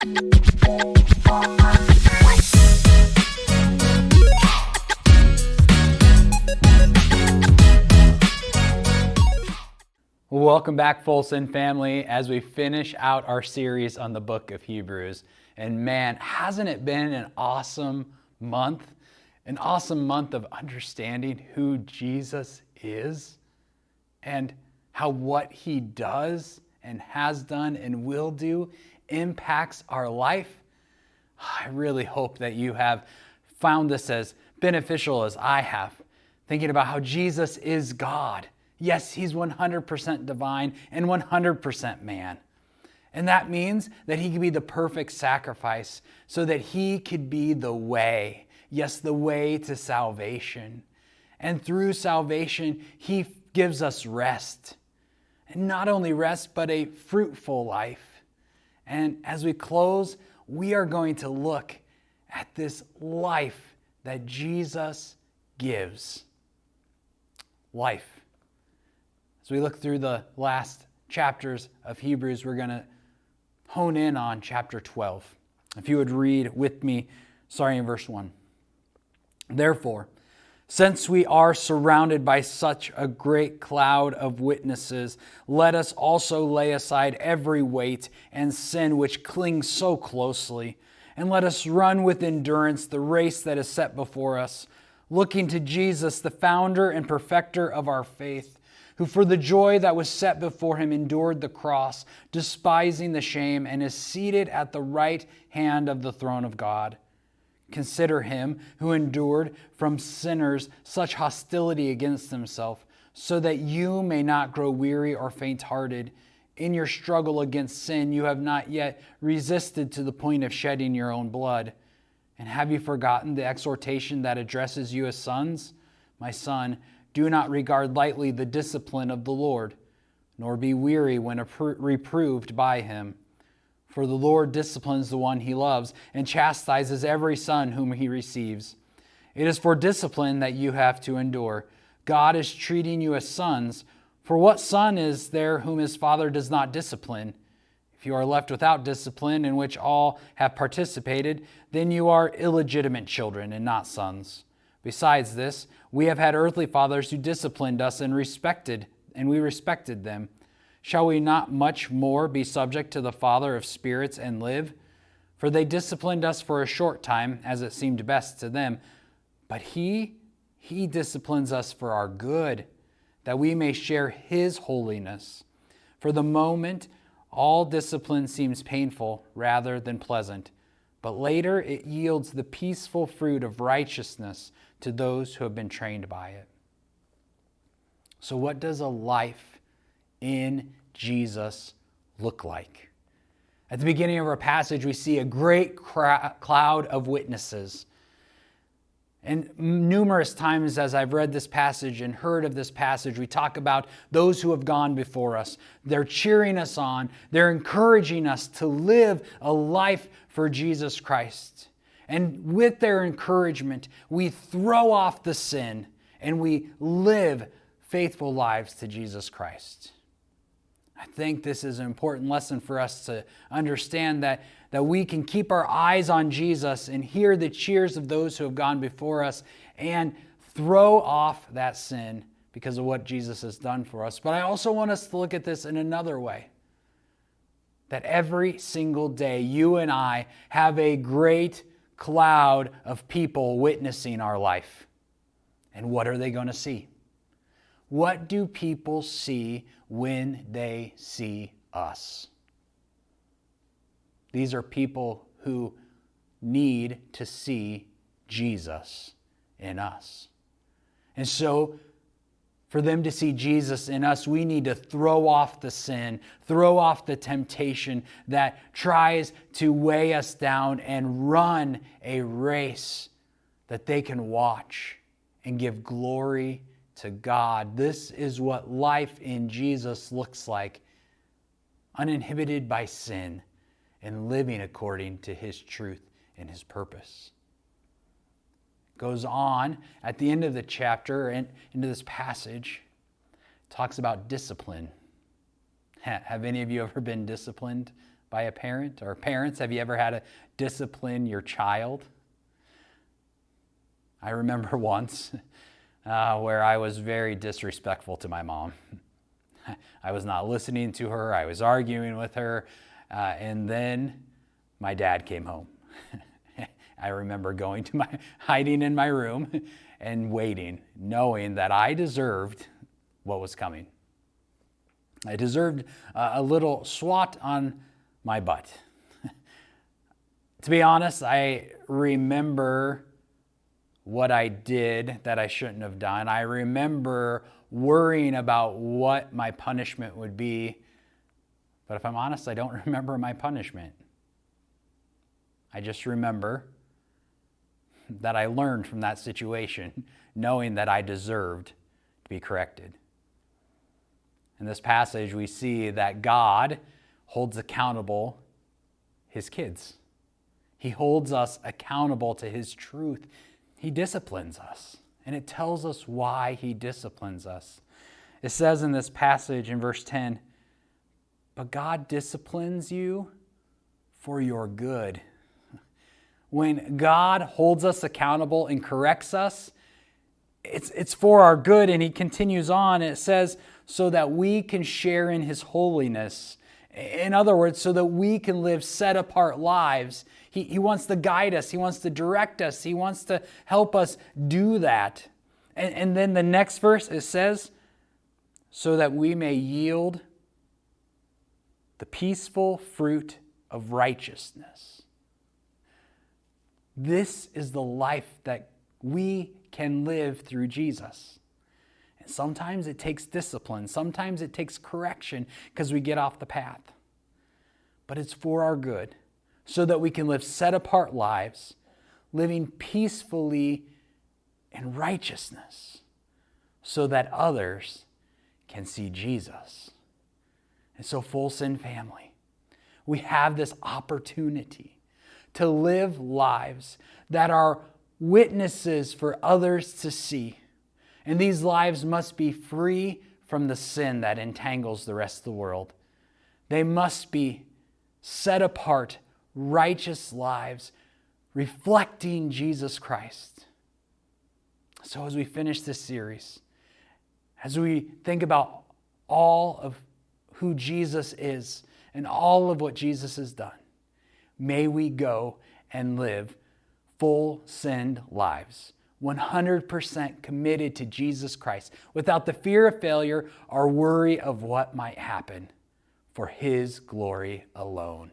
Welcome back, Folsom family, as we finish out our series on the book of Hebrews. And man, hasn't it been an awesome month? An awesome month of understanding who Jesus is and how what he does and has done and will do impacts our life. I really hope that you have found this as beneficial as I have, thinking about how Jesus is God. Yes, he's 100% divine and 100% man. And that means that he could be the perfect sacrifice so that he could be the way. Yes, the way to salvation. And through salvation, he gives us rest. And not only rest, but a fruitful life. And as we close, we are going to look at this life that Jesus gives. Life. As we look through the last chapters of Hebrews, we're going to hone in on chapter 12. If you would read with me, starting in verse 1. Therefore, since we are surrounded by such a great cloud of witnesses, let us also lay aside every weight and sin which clings so closely, and let us run with endurance the race that is set before us, looking to Jesus, the founder and perfecter of our faith, who for the joy that was set before him endured the cross, despising the shame, and is seated at the right hand of the throne of God. Consider him who endured from sinners such hostility against himself, so that you may not grow weary or faint-hearted. In your struggle against sin, you have not yet resisted to the point of shedding your own blood. And have you forgotten the exhortation that addresses you as sons? My son, do not regard lightly the discipline of the Lord, nor be weary when reproved by him. For the Lord disciplines the one he loves and chastises every son whom he receives. It is for discipline that you have to endure. God is treating you as sons. For what son is there whom his father does not discipline? If you are left without discipline, in which all have participated, then you are illegitimate children and not sons. Besides this, we have had earthly fathers who disciplined us and we respected them. Shall we not much more be subject to the Father of spirits and live? For they disciplined us for a short time, as it seemed best to them. But he disciplines us for our good, that we may share his holiness. For the moment, all discipline seems painful rather than pleasant, but later it yields the peaceful fruit of righteousness to those who have been trained by it. So what does a life in Jesus look like? At the beginning of our passage, we see a great cloud of witnesses. And numerous times as I've read this passage and heard of this passage, we talk about those who have gone before us. They're cheering us on. They're encouraging us to live a life for Jesus Christ. And with their encouragement, we throw off the sin and we live faithful lives to Jesus Christ. I think this is an important lesson for us to understand that we can keep our eyes on Jesus and hear the cheers of those who have gone before us and throw off that sin because of what Jesus has done for us. But I also want us to look at this in another way. That every single day, you and I have a great cloud of people witnessing our life. And what are they going to see? What do people see when they see us? These are people who need to see Jesus in us. And so, for them to see Jesus in us, we need to throw off the sin, throw off the temptation that tries to weigh us down and run a race that they can watch and give glory to God. This is what life in Jesus looks like, uninhibited by sin and living according to his truth and his purpose. Goes on at the end of the chapter and into this passage, talks about discipline. Have any of you ever been disciplined by a parent? Or parents, have you ever had to discipline your child? I remember once where I was very disrespectful to my mom. I was not listening to her. I was arguing with her. And then my dad came home. I remember hiding in my room and waiting, knowing that I deserved what was coming. I deserved a little swat on my butt. To be honest, I remember what I did that I shouldn't have done. I remember worrying about what my punishment would be. But if I'm honest, I don't remember my punishment. I just remember that I learned from that situation, knowing that I deserved to be corrected. In this passage, we see that God holds accountable his kids. He holds us accountable to his truth. He disciplines us, and it tells us why he disciplines us. It says in this passage in verse 10, "But God disciplines you for your good." When God holds us accountable and corrects us, it's for our good. And he continues on. It says, so that we can share in his holiness. In other words, so that we can live set-apart lives. He wants to guide us. He wants to direct us. He wants to help us do that. And then the next verse, it says, so that we may yield the peaceful fruit of righteousness. This is the life that we can live through Jesus. And sometimes it takes discipline. Sometimes it takes correction because we get off the path. But it's for our good, so that we can live set-apart lives, living peacefully in righteousness, so that others can see Jesus. And so, Full Sin family, we have this opportunity to live lives that are witnesses for others to see. And these lives must be free from the sin that entangles the rest of the world. They must be set apart, righteous lives, reflecting Jesus Christ. So as we finish this series, as we think about all of who Jesus is and all of what Jesus has done, may we go and live full-sinned lives, 100% committed to Jesus Christ, without the fear of failure or worry of what might happen, for his glory alone.